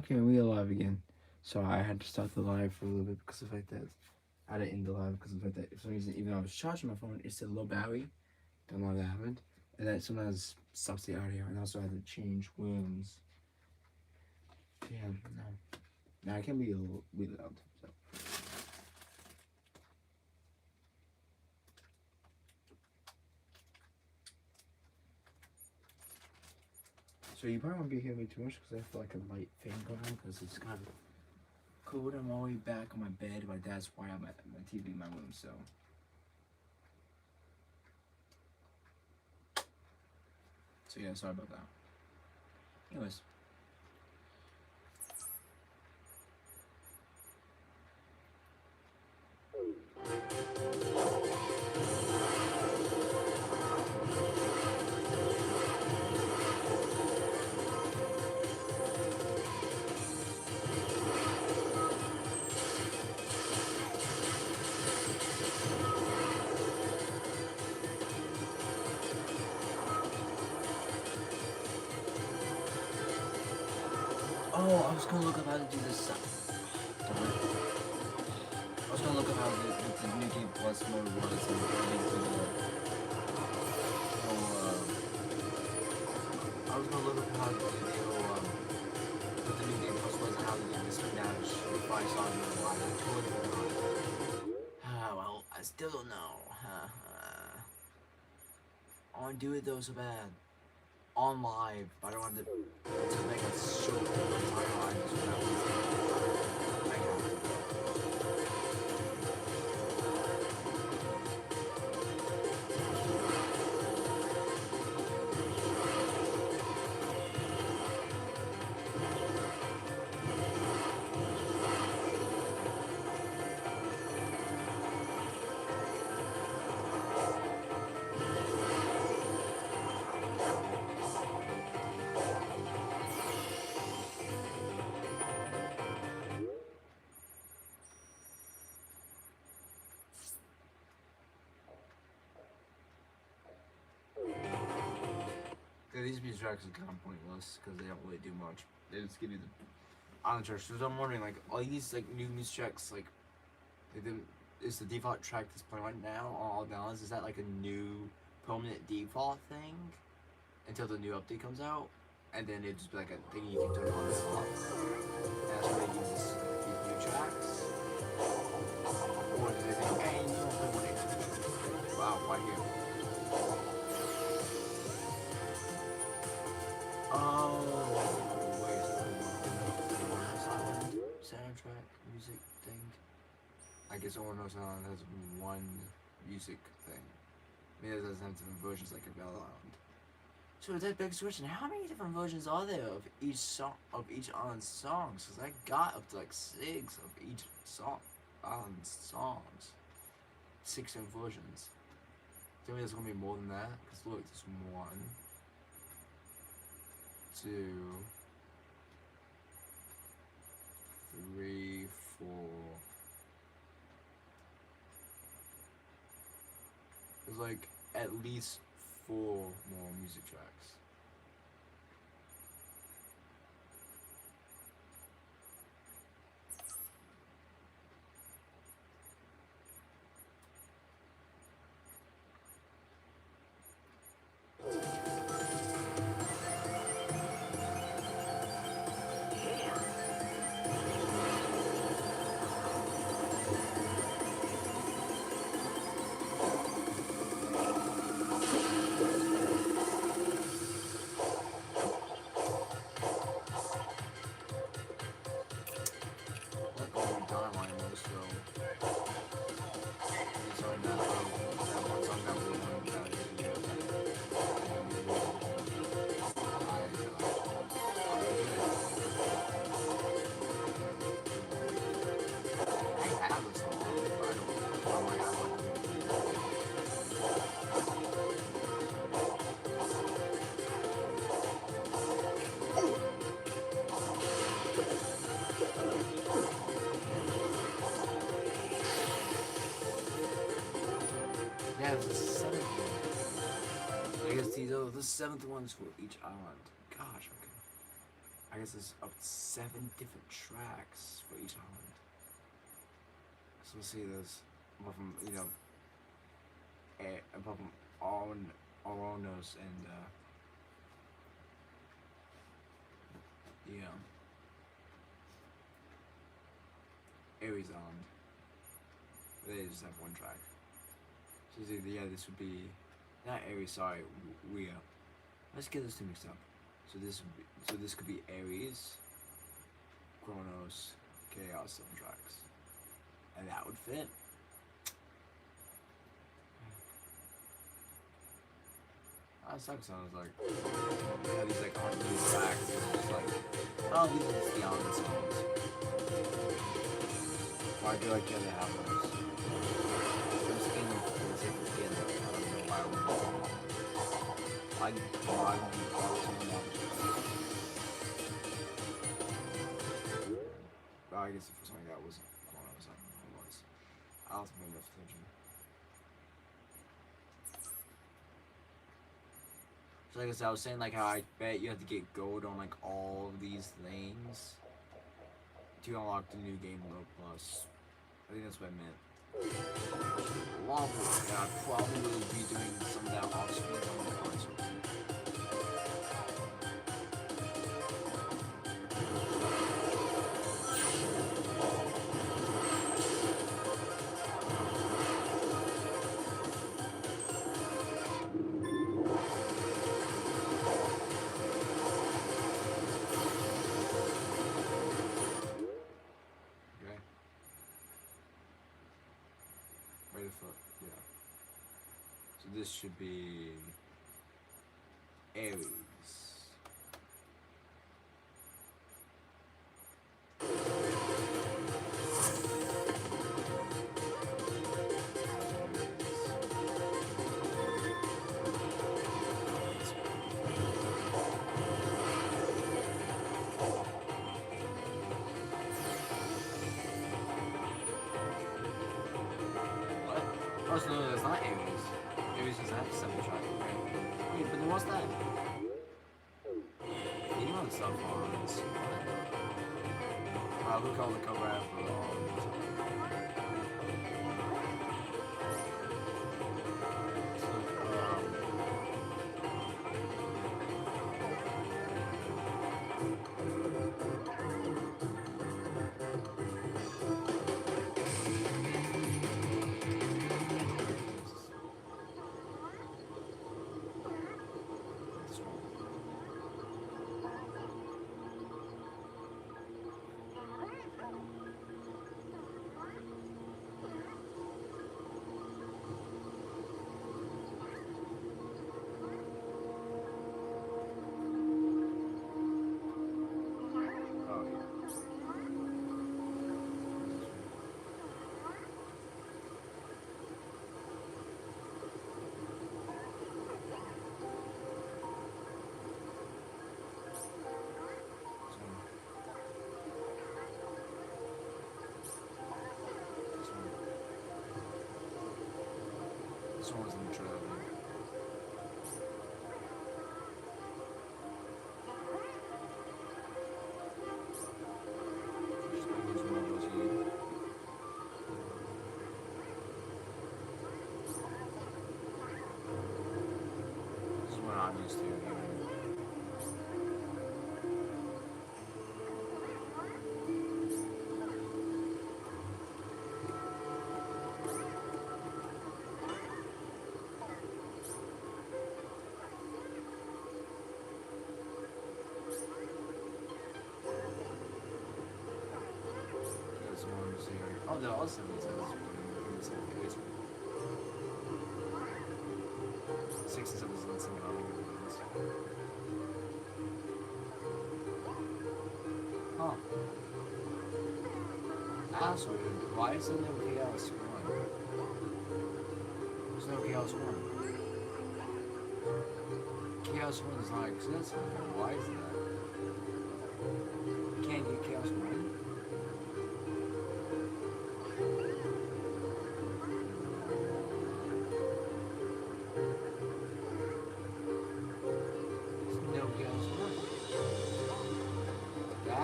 Okay, we are live again. So I had to start the live for a little bit because of the fact that I had to end the live because of the fact that for some reason, even though I was charging my phone, it said low battery. Don't know why that happened. And that sometimes stops the audio, and also I had to change rooms. Yeah, no. Now I can be a little really loud. So you probably won't be hearing me too much because I feel like a light fan going on because it's kind of cold. I'm all the way back on my bed. My dad's why I'm at my TV in my room. So yeah, sorry about that. Anyways. Oh, I was gonna look up how to do this. I was gonna look up how the new game plus mode was and I was gonna look up how to do what the new game plus was and how to get this dash before I saw it why I totally forgot. Well, I still don't know. I wanna do it though so bad. On live, but I don't want to make it so timeline so that I have to. These music tracks are kind of pointless because they don't really do much. They just give you the on the church. So I'm wondering, like, all these like new music tracks, like is the default track that's playing right now on all balance? Is that like a new permanent default thing until the new update comes out, and then it just be like a thing you can turn on and off? And that's where they use these new tracks, or do they think, hey, you don't play one day? Wow, why here? Oh, soundtrack music thing. I guess Ornos Island has one music thing. Maybe it doesn't have different versions like a Island. So that begs the question: how many different versions are there of each song of each island's songs? Because I got up to like 6 of each island's songs. 6 different versions. Tell me there's gonna be more than that. Because look, there's 1, 2, 3, 4. There's like at least 4 more music tracks. Yeah, it's the 7th one. I guess these are the 7th ones for each island. Gosh, okay. I guess there's up to 7 different tracks for each island. So we'll see this. Apart from, you know, apart from Oronos and yeah, Aries Island. They just have one track. So yeah, this would be not Aries. Sorry, Rhea. Let's get those two mixed up. So this could be Aries, Chronos, Chaos, 7 tracks, and that would fit. That sucks. I was like, yeah, these like aren't new tracks. It's like, oh, these are just the island songs. Why do I get to have those? I'm just getting them for the sake of getting them. I don't know why I would. I would be awesome. I guess if it was something that wasn't going on, it was. I don't pay enough attention. So like I said, I was saying like how I bet you have to get gold on like all of these things to unlock the new game mode plus. I think that's what I meant. Lava, and I'd probably be doing some of that off screen on the console. This should be Aries. What? Oh, no, that's not Aries. Aries doesn't have 7 track, right? Wait, but then what's that? Anyone stuff on this? Wow, look all the cover I have for all of these. This one was in the trailer. Just like those models here. This is what I'm used to here. Oh, they're all 7 7s. 6 and 7 is not something I don't Huh. Asshole, why is there no Chaos 1? There's no Chaos 1. Chaos 1 does not exist. Why is that? You can't get Chaos 1?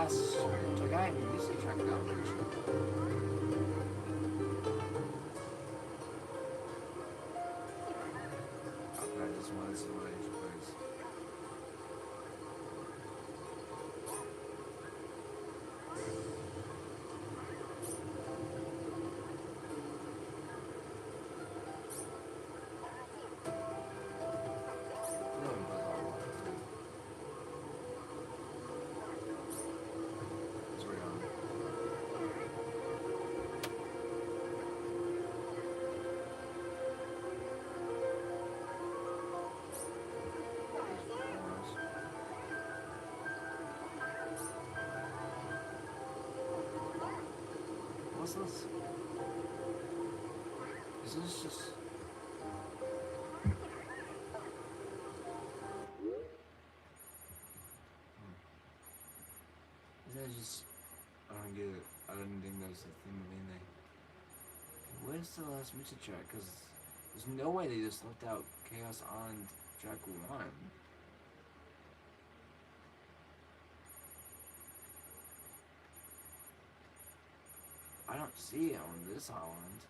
last track I have music track download. Okay, I just wanted to see what it plays. What's this? Is this just... Is that just... I don't get it. I didn't think that was the theme of anything. Where's the last music track? Because there's no way they just left out Chaos on track 1. I don't see it on this island.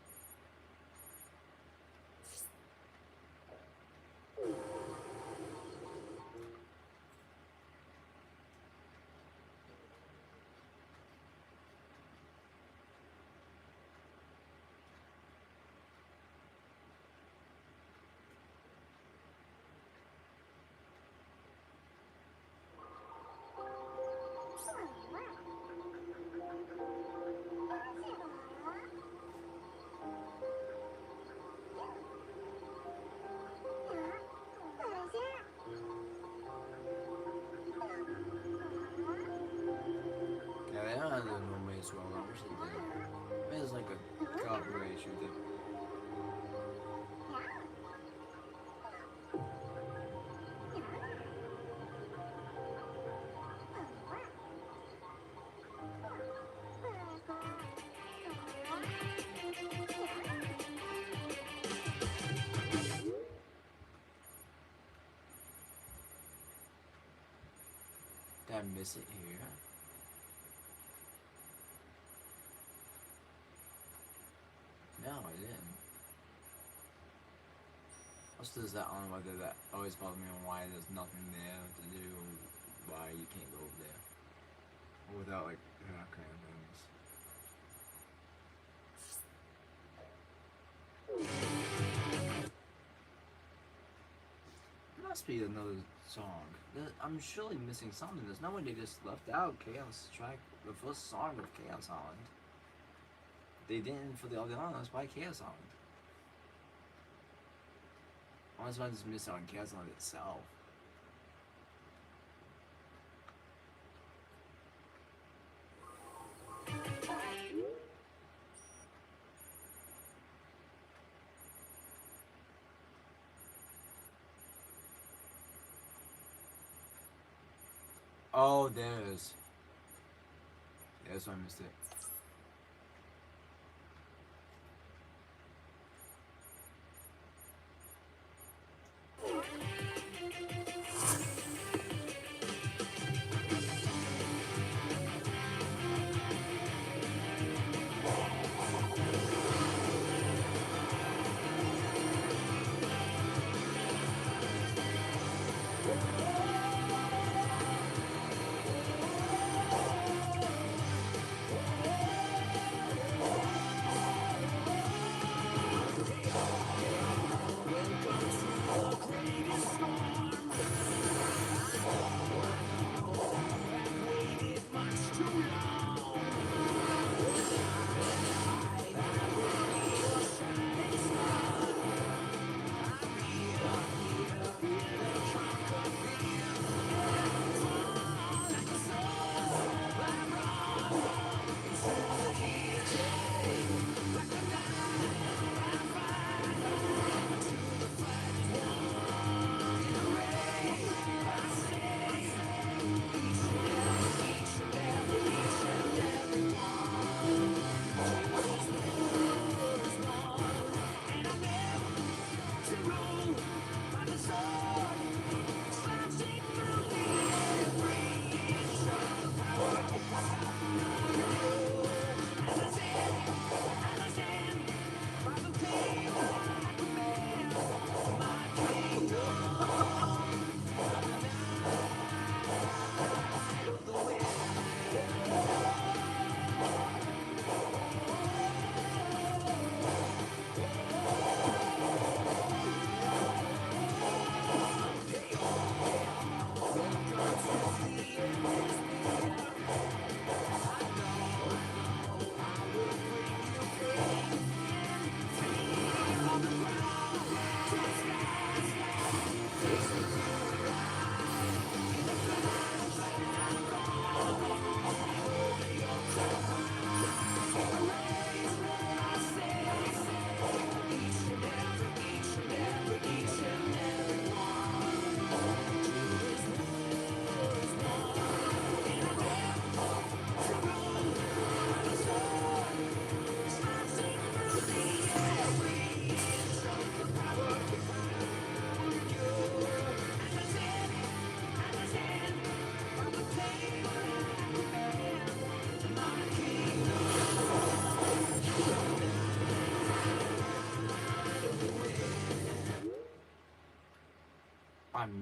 Yeah, they don't have the normal as well. I wish they did. Maybe it's like a copyright issue. Did I miss it here? No, I didn't. What's this that on whether that always bothers me on why there's nothing there to do, why you can't go over there. Without like kind of things. There must be another song. I'm surely missing something. There's no way they just left out Chaos track, the first song of Chaos Island. They didn't for the other islands by Chaos Island. Unless I just missed out on Chaos Island itself. Oh, there it is. Yeah, that's why I missed it.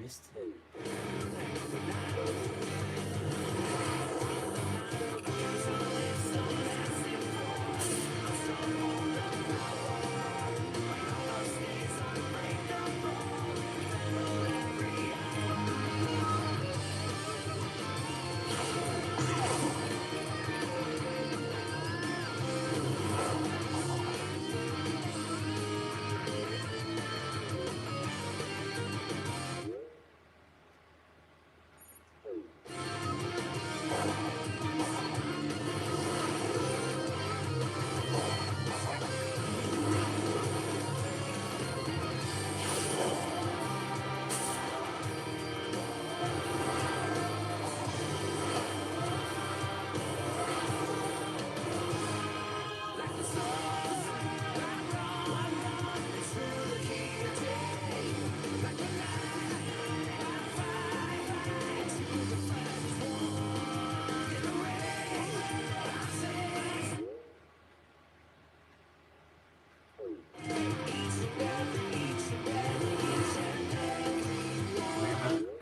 missed it.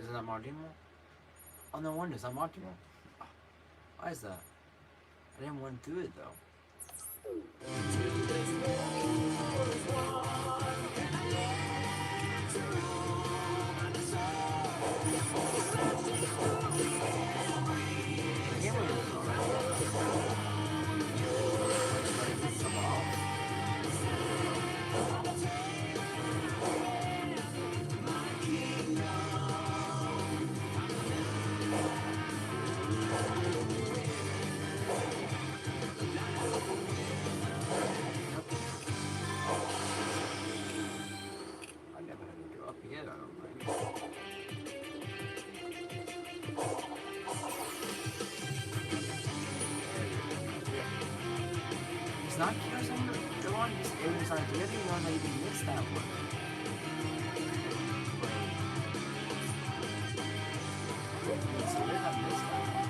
Isn't that Martimo? Oh, no wonder, it's not Martimo. Why is that? I didn't run through it though. The game was I never had to go up again, I don't think. It's not curious on the one, it was on the other one that you missed that one. So where did I miss that one?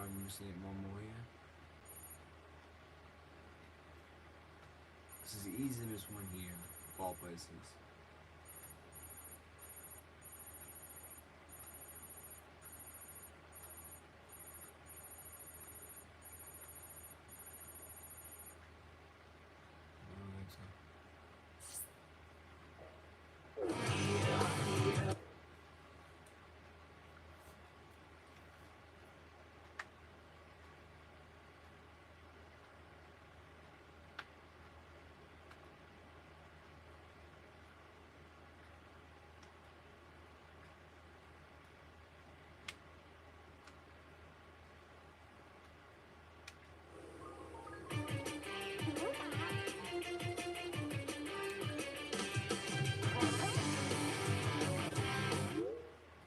I'm missing one more here. This is easy to miss one here, of all places. I don't think so.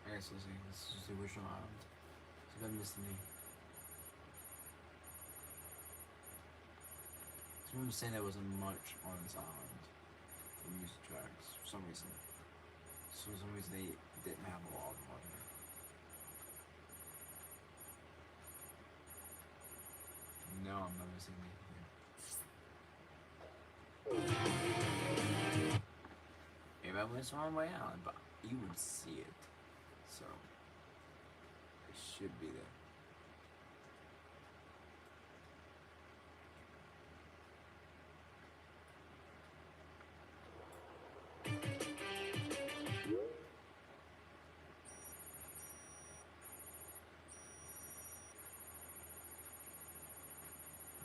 Alright, so let's see which one island. So I'm missing me. I remember saying there wasn't much on this island for music tracks for some reason. So for some reason they didn't have a lot of them on here. No, I'm not missing anything. Maybe I went the wrong way out, but you would see it. So it should be there.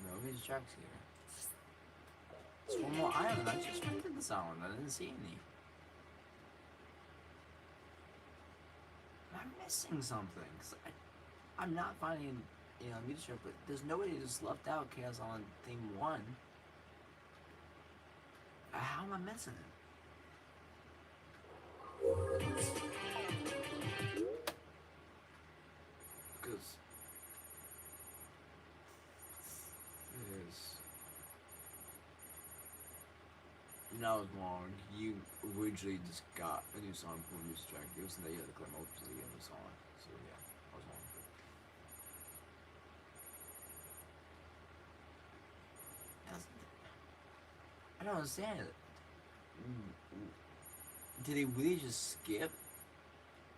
No, these tracks here. There's one more island. I just went to this island. I didn't see any. I'm missing something. I'm not finding, leadership, but there's nobody just left out Chaos Island Theme 1. How am I missing it? Because it is not long. You originally just got a new song from a music track. It wasn't that you had to click most of the other song. So yeah, I was wrong. I don't understand it. Did they really just skip?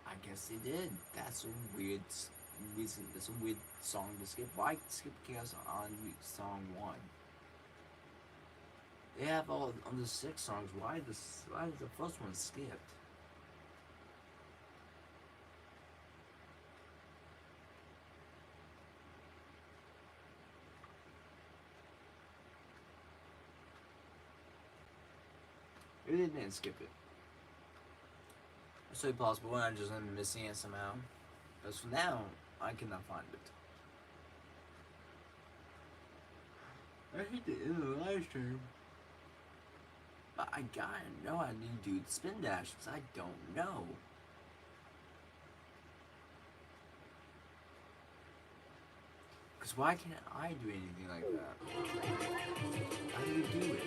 I guess they did. That's a weird reason. That's a weird song to skip. Why skip Chaos on song 1? They have all on the 6 songs. Why is the first one skipped? Maybe they didn't skip it. It's really possible, and I just am missing it somehow. As for now, I cannot find it. I hate the end of the live stream. But I gotta know I need to do the spin dash, because I don't know. Because why can't I do anything like that? How do you do it?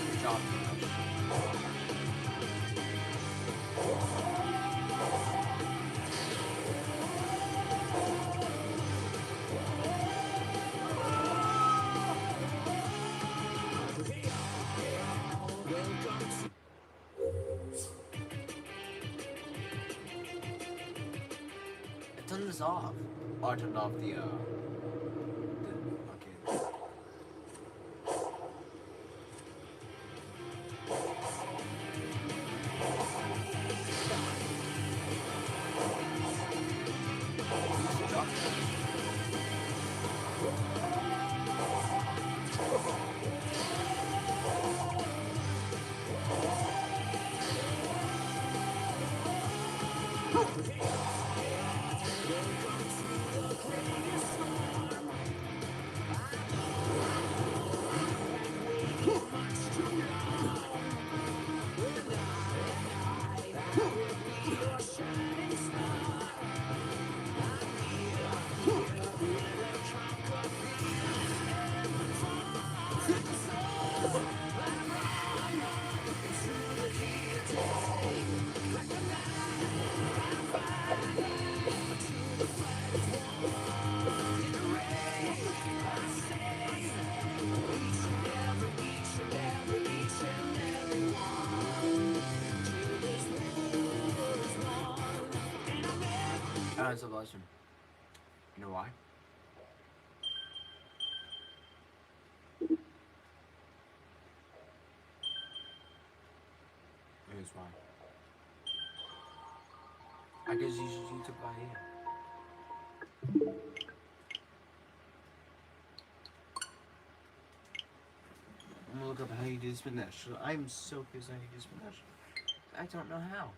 Good job. I turned this off. Oh, I turned off the okay. It's a blessing. You know why? Here's why. I guess you should YouTube by here. I'm gonna look up how you do spin dash. I'm so curious how you do spin dash. I don't know how.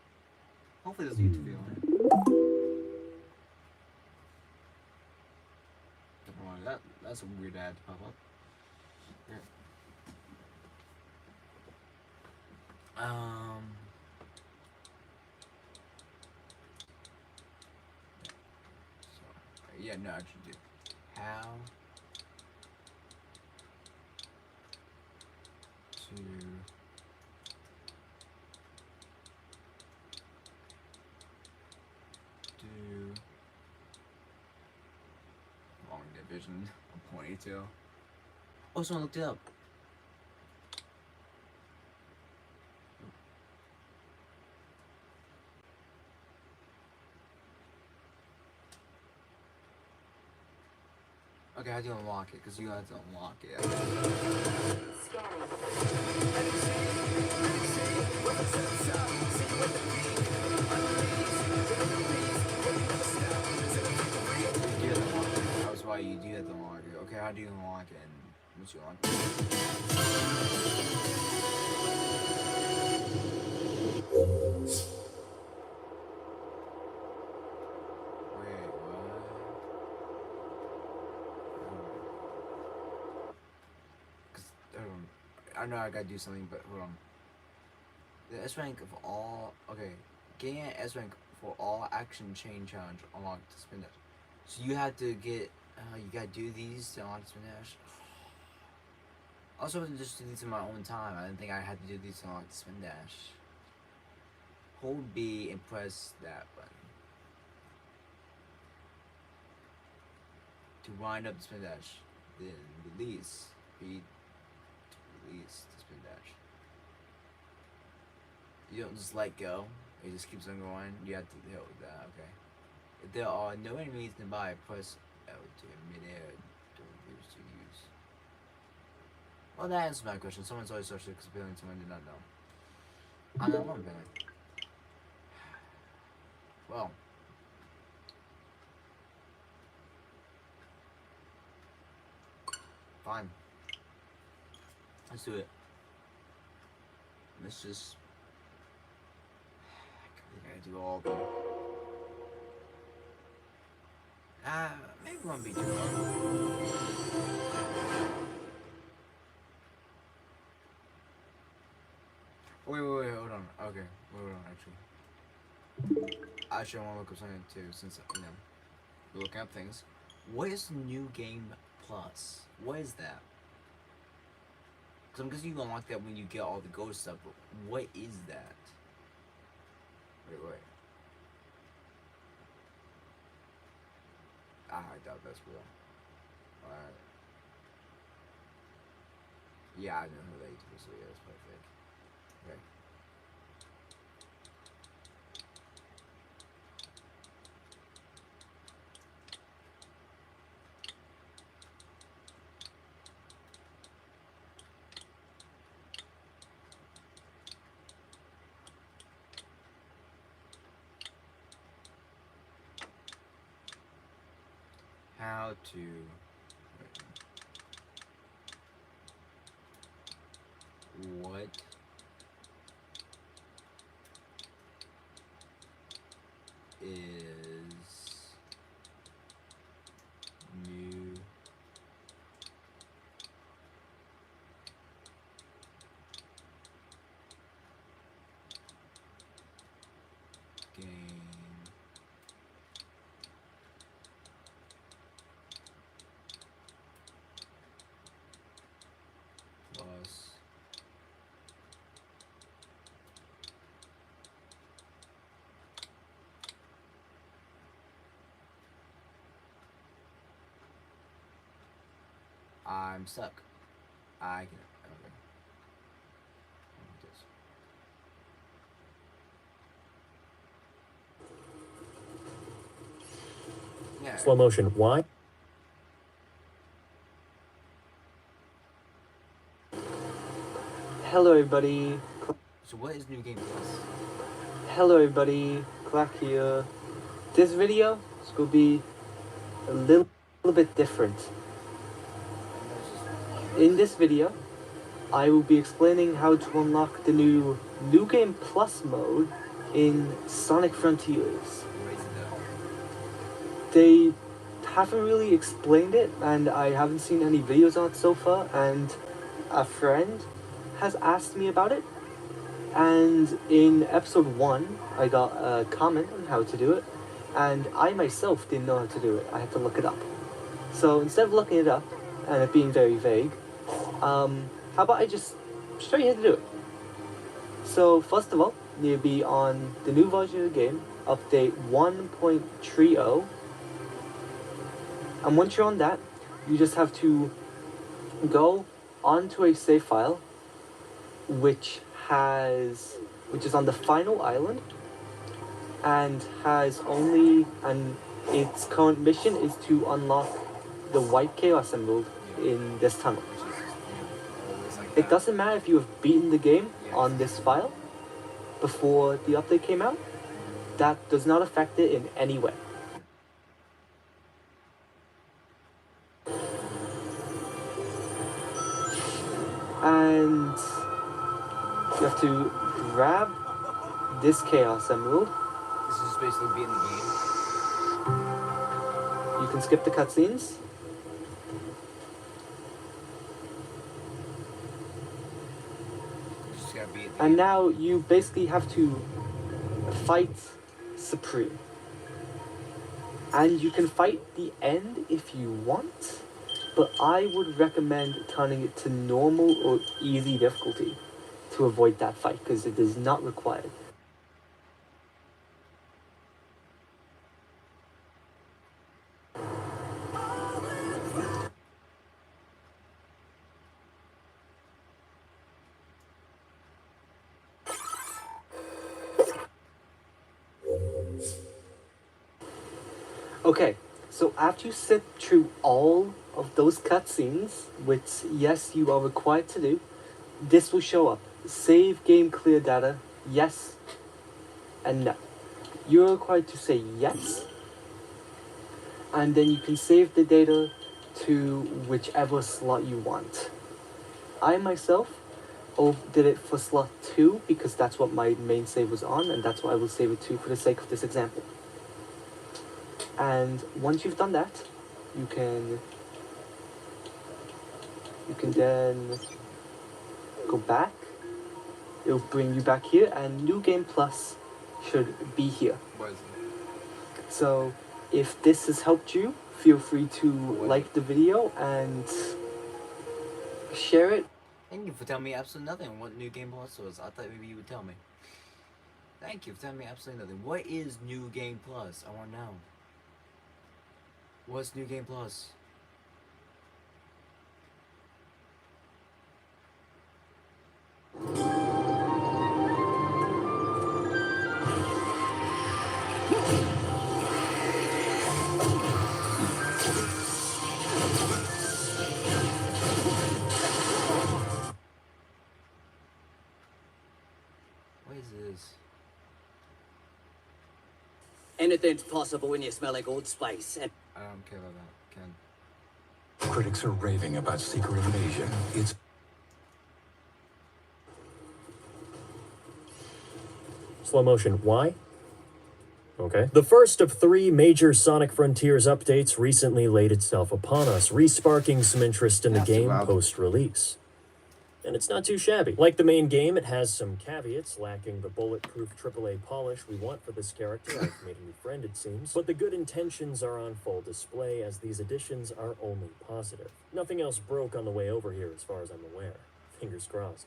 Hopefully there's a YouTube video on it. That's a weird ad to pop up. Yeah. So, yeah, no, actually do. How to do long division of 0.82. Oh, someone looked it up. Okay, how do you unlock it? Because you have to unlock it. That was why you do have to unlock it. Okay, how do you unlock it? And once you unlock it. I know I gotta do something, but hold on. The S rank of all. Okay. Getting an S rank for all action chain challenge unlocked to spin dash. So you have to get. You gotta do these to unlock spin dash. Also, just do these in my own time. I didn't think I had to do these to unlock the spin dash. Hold B and press that button to wind up the spin dash. Then release B to release the spin dash. You don't just let go. It just keeps on going. You have to hit with that. Okay. If there are no enemies nearby, press L2 in midair. Don't use to use. Well, that answers my question. Someone's always social explaining. Someone did not know. I'm not one feeling. Well. Fine. Let's do it. Let's just. I gotta do all of them. Maybe won't be too long. Wait, hold on. Okay, hold on, actually. Actually, I want to look up something too, since, you know, we're looking up things. What is New Game Plus? What is that? Because I'm guessing you unlock that when you get all the ghost stuff, but what is that? Wait. I doubt that's real. Alright. Yeah, I know who that YouTuber is, so yeah, that's probably fake. Okay. How to what is new game plus I'm stuck. I can. Okay. Yeah. Slow motion. Why? Hello everybody. So what is New Game Plus? Hello everybody. Clack here. This video is going to be a little bit different. In this video, I will be explaining how to unlock the new Game Plus mode in Sonic Frontiers. They haven't really explained it, and I haven't seen any videos on it so far, and a friend has asked me about it, and in episode 1 I got a comment on how to do it, and I myself didn't know how to do it. I had to look it up. So instead of looking it up and it being very vague, how about I just show you how to do it. So first of all, you'll be on the new version of the game, update 1.30, and once you're on that, you just have to go onto a save file which is on the final island, and its current mission is to unlock the White Chaos Emerald in this tunnel. It doesn't matter if you have beaten the game on this file before the update came out. That does not affect it in any way. And you have to grab this Chaos Emerald. This is basically beating the game. You can skip the cutscenes. And now you basically have to fight Supreme. And you can fight the end if you want, but I would recommend turning it to normal or easy difficulty to avoid that fight, because it is not required. Okay, so after you sit through all of those cutscenes, which yes, you are required to do, this will show up. Save game clear data, yes and no. You're required to say yes, and then you can save the data to whichever slot you want. I myself did it for slot 2 because that's what my main save was on, and that's why I will save it to for the sake of this example. And once you've done that, you can then go back. It'll bring you back here, and New Game Plus should be here. What is it? So if this has helped you, feel free to like the video and share it. Thank you for telling me absolutely nothing what New Game Plus was. I thought maybe you would tell me. Thank you for telling me absolutely nothing. What is New Game Plus? I want to know. What's New Game Plus? What is this? Anything's possible when you smell like Old Spice. And I don't care about that, Ken. Critics are raving about Secret Invasion. It's Slow motion. Why? Okay. The first of 3 major Sonic Frontiers updates recently laid itself upon us, re-sparking some interest in the That's too game loud. post-release. And it's not too shabby. Like the main game, it has some caveats, lacking the bulletproof AAA polish we want for this character. I've made a new friend, it seems. But the good intentions are on full display, as these additions are only positive. Nothing else broke on the way over here, as far as I'm aware. Fingers crossed.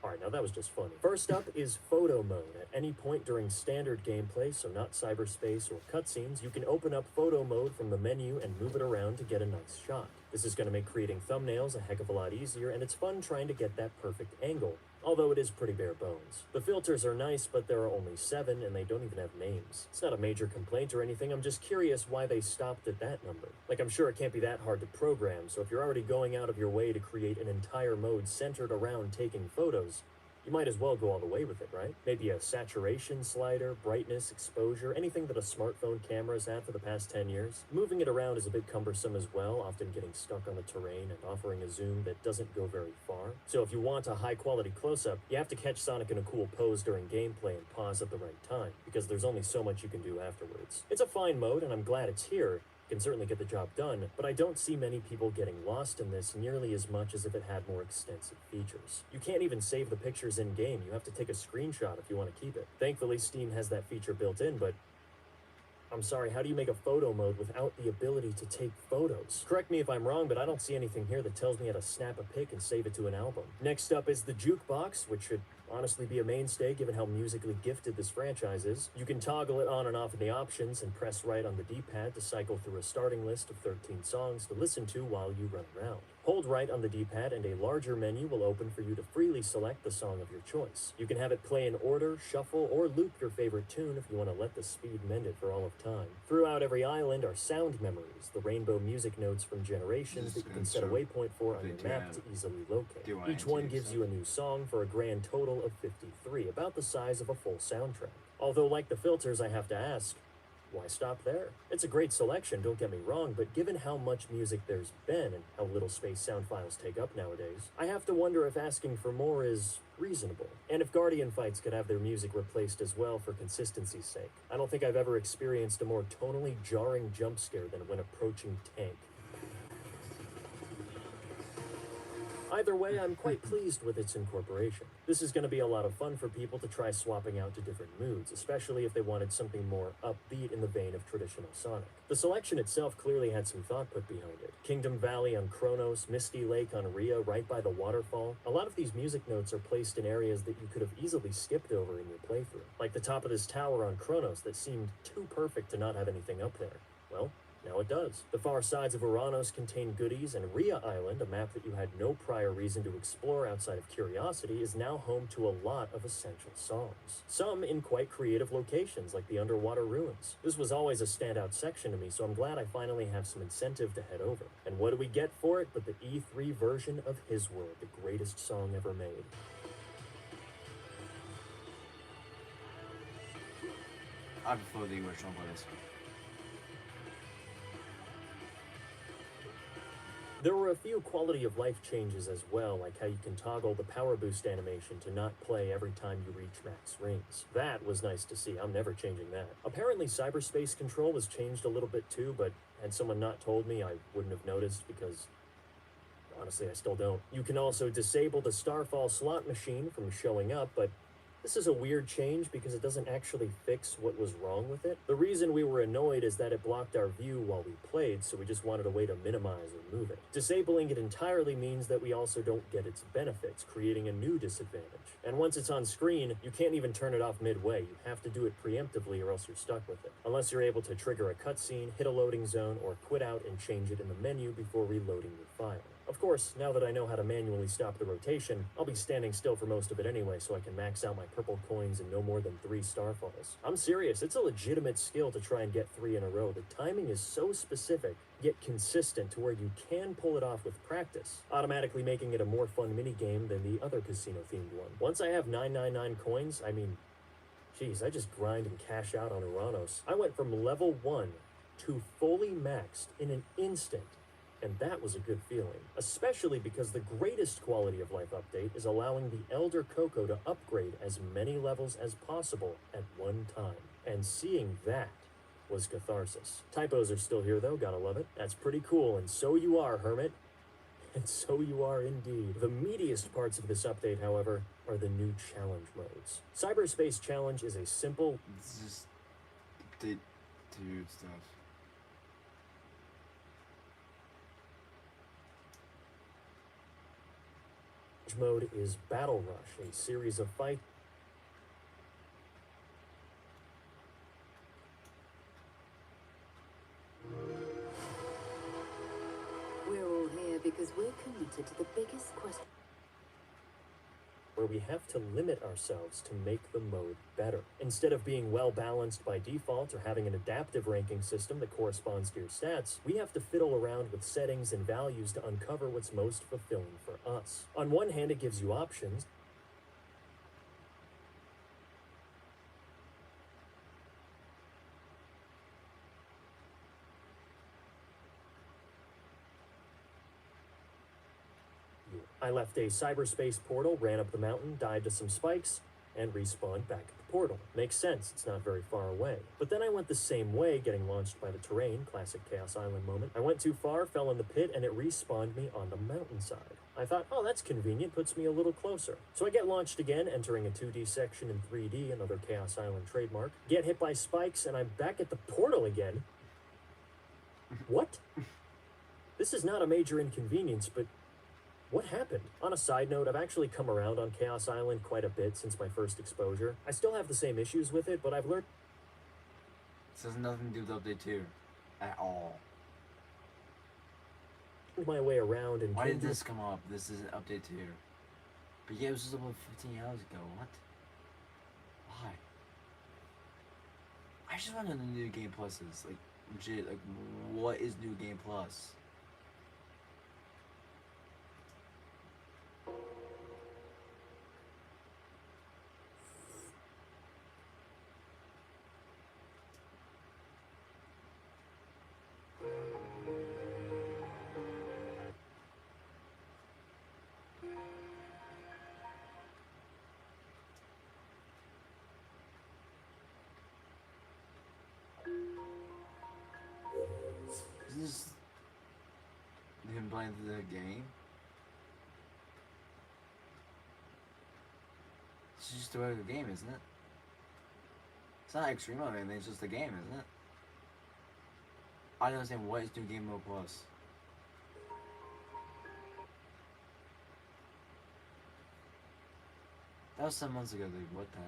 Alright, now that was just funny. First up is photo mode. At any point during standard gameplay, so not cyberspace or cutscenes, you can open up photo mode from the menu and move it around to get a nice shot. This is going to make creating thumbnails a heck of a lot easier, and it's fun trying to get that perfect angle, although it is pretty bare bones. The filters are nice, but there are only 7, and they don't even have names. It's not a major complaint or anything, I'm just curious why they stopped at that number. Like, I'm sure it can't be that hard to program, so if you're already going out of your way to create an entire mode centered around taking photos, you might as well go all the way with it, right? Maybe a saturation slider, brightness, exposure, anything that a smartphone camera's had for the past 10 years. Moving it around is a bit cumbersome as well, often getting stuck on the terrain and offering a zoom that doesn't go very far. So if you want a high-quality close-up, you have to catch Sonic in a cool pose during gameplay and pause at the right time, because there's only so much you can do afterwards. It's a fine mode, and I'm glad it's here. Can certainly get the job done, but I don't see many people getting lost in this nearly as much as if it had more extensive features. You can't even save the pictures in-game, you have to take a screenshot if you want to keep it. Thankfully, Steam has that feature built in, but I'm sorry, how do you make a photo mode without the ability to take photos? Correct me if I'm wrong, but I don't see anything here that tells me how to snap a pic and save it to an album. Next up is the jukebox, which should honestly be a mainstay given how musically gifted this franchise is. You can toggle it on and off in the options and press right on the D-pad to cycle through a starting list of 13 songs to listen to while you run around. Hold right on the D-pad and a larger menu will open for you to freely select the song of your choice. You can have it play in order, shuffle, or loop your favorite tune if you want to let the speed mend it for all of time. Throughout every island are sound memories, the rainbow music notes from generations that you can set a waypoint for on your map to easily locate. Each one gives you a new song for a grand total of 53, about the size of a full soundtrack. Although, like the filters, I have to ask, why stop there? It's a great selection, don't get me wrong, but given how much music there's been and how little space sound files take up nowadays, I have to wonder if asking for more is reasonable. And if Guardian fights could have their music replaced as well for consistency's sake. I don't think I've ever experienced a more tonally jarring jump scare than when approaching Tank. Either way, I'm quite pleased with its incorporation. This is going to be a lot of fun for people to try swapping out to different moods, especially if they wanted something more upbeat in the vein of traditional Sonic. The selection itself clearly had some thought put behind it. Kingdom Valley on Kronos, Misty Lake on Rhea right by the waterfall. A lot of these music notes are placed in areas that you could have easily skipped over in your playthrough. Like the top of this tower on Kronos that seemed too perfect to not have anything up there. Well, now it does. The far sides of Uranus contain goodies, and Rhea Island, a map that you had no prior reason to explore outside of curiosity, is now home to a lot of essential songs. Some in quite creative locations, like the underwater ruins. This was always a standout section to me, so I'm glad I finally have some incentive to head over. And what do we get for it but the E3 version of His World, the greatest song ever made? I prefer the original for this. There were a few quality of life changes as well, like how you can toggle the power boost animation to not play every time you reach max rings. That was nice to see. I'm never changing that. Apparently cyberspace control was changed a little bit too, but had someone not told me, I wouldn't have noticed because honestly I still don't. You can also disable the Starfall slot machine from showing up, but this is a weird change because it doesn't actually fix what was wrong with it. The reason we were annoyed is that it blocked our view while we played, so we just wanted a way to minimize or move it. Disabling it entirely means that we also don't get its benefits, creating a new disadvantage. And once it's on screen, you can't even turn it off midway. You have to do it preemptively or else you're stuck with it. Unless you're able to trigger a cutscene, hit a loading zone, or quit out and change it in the menu before reloading your file. Of course, now that I know how to manually stop the rotation, I'll be standing still for most of it anyway so I can max out my purple coins in no more than 3 starfalls. I'm serious, it's a legitimate skill to try and get 3 in a row. The timing is so specific, yet consistent to where you can pull it off with practice, automatically making it a more fun minigame than the other casino-themed one. Once I have 999 coins, geez, I just grind and cash out on Uranus. I went from level 1 to fully maxed in an instant. And that was a good feeling, especially because the greatest quality of life update is allowing the Elder Coco to upgrade as many levels as possible at one time. And seeing that was catharsis. Typos are still here though, gotta love it. That's pretty cool, and so you are, Hermit. And so you are indeed. The meatiest parts of this update, however, are the new challenge modes. Cyberspace Challenge is a simple... It's just... dude stuff. mode is Battle Rush, a series of fights. We're all here because we're committed to the biggest question. Where we have to limit ourselves to make the mode better. Instead of being well balanced by default or having an adaptive ranking system that corresponds to your stats, we have to fiddle around with settings and values to uncover what's most fulfilling for us. On one hand, it gives you options. I left a cyberspace portal, ran up the mountain, died to some spikes, and respawned back at the portal. Makes sense, it's not very far away. But then I went the same way, getting launched by the terrain, classic Chaos Island moment. I went too far, fell in the pit, and it respawned me on the mountainside. I thought, oh, that's convenient, puts me a little closer. So I get launched again, entering a 2D section in 3D, another Chaos Island trademark. Get hit by spikes, and I'm back at the portal again. What? This is not a major inconvenience, but what happened? On a side note, I've actually come around on Chaos Island quite a bit since my first exposure. I still have the same issues with it, but I've learned... This has nothing to do with Update 2. At all. my way around and... Why did this come up? This is Update 2. But yeah, it was just about 15 hours ago. What? Why? I just want to know the New Game Plus is. Like, legit, like, what is New Game Plus? Is this him playing through the game? It's just a regular game, isn't it? It's not extreme or anything, it's just a game, isn't it? I don't understand what is New Game Mode Plus. That was 7 months ago, dude. What the heck?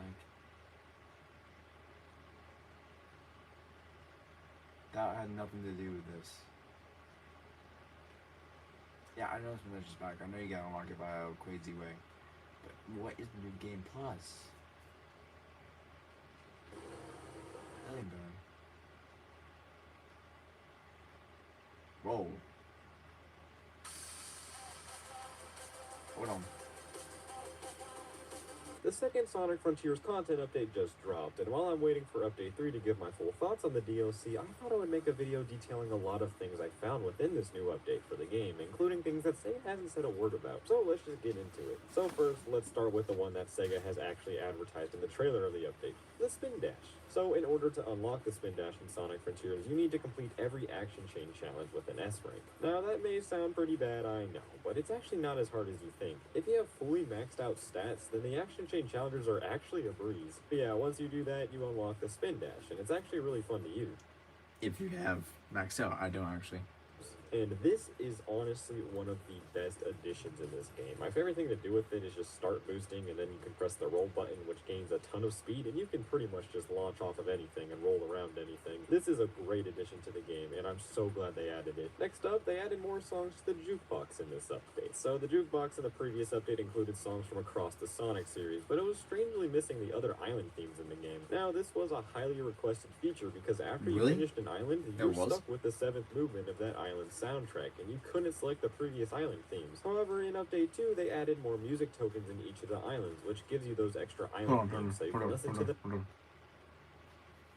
That had nothing to do with this. Yeah, I know Smash is back. I know you gotta unlock it by a crazy way. But what is New Game Plus? That ain't bad. Whoa. Hold on. The second Sonic Frontiers content update just dropped, and while I'm waiting for Update 3 to give my full thoughts on the DLC, I thought I would make a video detailing a lot of things I found within this new update for the game, including things that Sega hasn't said a word about. So let's just get into it. So first, let's start with the one that Sega has actually advertised in the trailer of the update, the Spin Dash. So in order to unlock the Spin Dash in Sonic Frontiers, you need to complete every action chain challenge with an S rank. Now that may sound pretty bad, I know, but it's actually not as hard as you think. If you have fully maxed out stats, then the action chain challenges are actually a breeze. But yeah, once you do that, you unlock the Spin Dash, and it's actually really fun to use. If you have maxed out, I don't actually. And this is honestly one of the best additions in this game. My favorite thing to do with it is just start boosting, and then you can press the roll button, which gains a ton of speed, and you can pretty much just launch off of anything and roll around anything. This is a great addition to the game, and I'm so glad they added it. Next up, they added more songs to the jukebox in this update. So the jukebox in the previous update included songs from across the Sonic series, but it was strangely missing the other island themes in the game. Now, this was a highly requested feature because after you Really? finished an island, you were stuck with the 7th movement of that island's soundtrack, and you couldn't select the previous island themes. However, in Update 2, they added more music tokens in each of the islands, which gives you those extra island themes, so you can listen to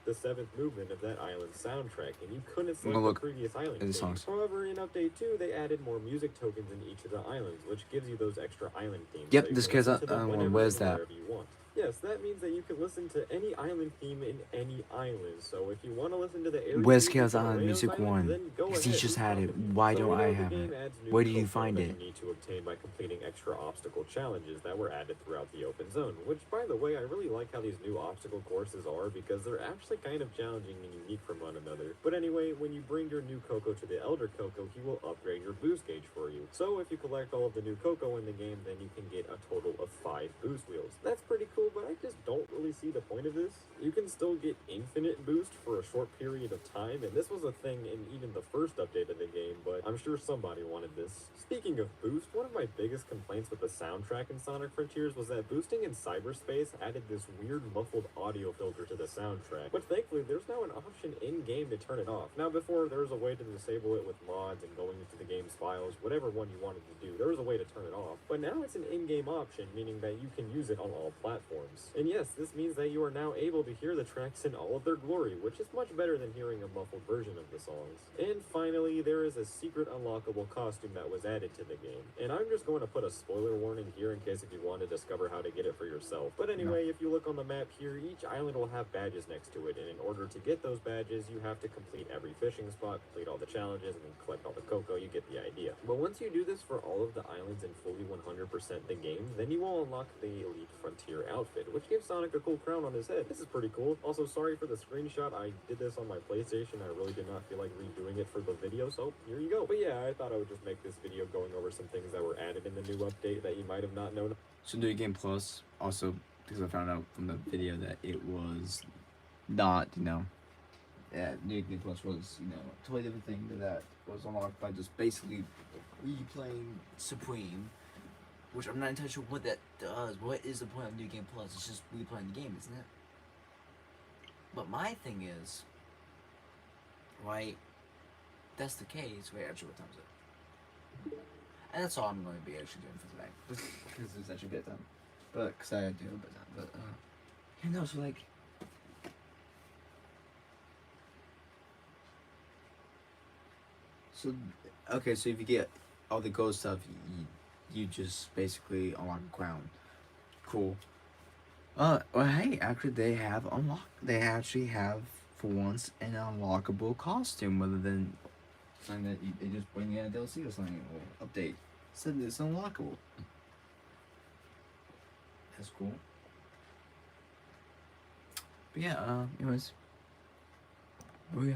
the 7th movement of that island's soundtrack, and you couldn't select the previous island themes. Songs. However, in Update 2, they added more music tokens in each of the islands, which gives you those extra island themes. Yep, so you this can guy's listen to them whenever where's and that? wherever you want. Yes, that means that you can listen to any island theme in any island. So if you want to listen to the area Where's music Chaos on Island Reno's Music Island, 1? then go Because he ahead. just had it. Why So don't we I know the have game it? adds new Where did you cocoa find that it? You need to obtain by completing extra obstacle challenges that were added throughout the open zone. Which, by the way, I really like how these new obstacle courses are because they're actually kind of challenging and unique from one another. But anyway, when you bring your new Coco to the Elder Coco, he will upgrade your boost gauge for you. So if you collect all of the new Coco in the game, then you can get a total of 5 boost wheels. That's pretty cool, but I just don't really see the point of this. You can still get infinite boost for a short period of time, and this was a thing in even the first update of the game, but I'm sure somebody wanted this. Speaking of boost, one of my biggest complaints with the soundtrack in Sonic Frontiers was that boosting in cyberspace added this weird muffled audio filter to the soundtrack, but thankfully there's now an option in-game to turn it off. Now before, there was a way to disable it with mods and going into the game's files, whatever one you wanted to do, there was a way to turn it off, but now it's an in-game option, meaning that you can use it on all platforms. And yes, this means that you are now able to hear the tracks in all of their glory, which is much better than hearing a muffled version of the songs. And finally, there is a secret unlockable costume that was added to the game. And I'm just going to put a spoiler warning here in case if you want to discover how to get it for yourself. But anyway, if you look on the map here, each island will have badges next to it, and in order to get those badges, you have to complete every fishing spot, complete all the challenges, and then collect all the Coco. You get the idea. But once you do this for all of the islands and fully 100% the game, then you will unlock the Elite Frontier outfit, which gives Sonic a cool crown on his head. This is pretty cool. Also, sorry for the screenshot. I did this on my PlayStation. I really did not feel like redoing it for the video, so here you go. But yeah, I thought I would just make this video going over some things that were added in the new update that you might have not known. So New Game Plus, also because I found out from the video that it was not, yeah, New Game Plus was, a totally different thing that was unlocked by just basically replaying Supreme, which I'm not entirely sure what that does. What is the point of New Game Plus? It's just replaying the game, isn't it? But my thing is, right, that's the case. Wait, actually, what time is it? And that's all I'm going to be actually doing for today. Because it's actually bedtime. But, because I do have bedtime. But, so like, so, okay, so if you get all the gold stuff, you just basically unlock a crown. Cool. Well, hey, actually, they actually have, for once, an unlockable costume, rather than something that they just bring in a DLC or something, or update. So it's unlockable. That's cool. But yeah, anyways. Oh yeah.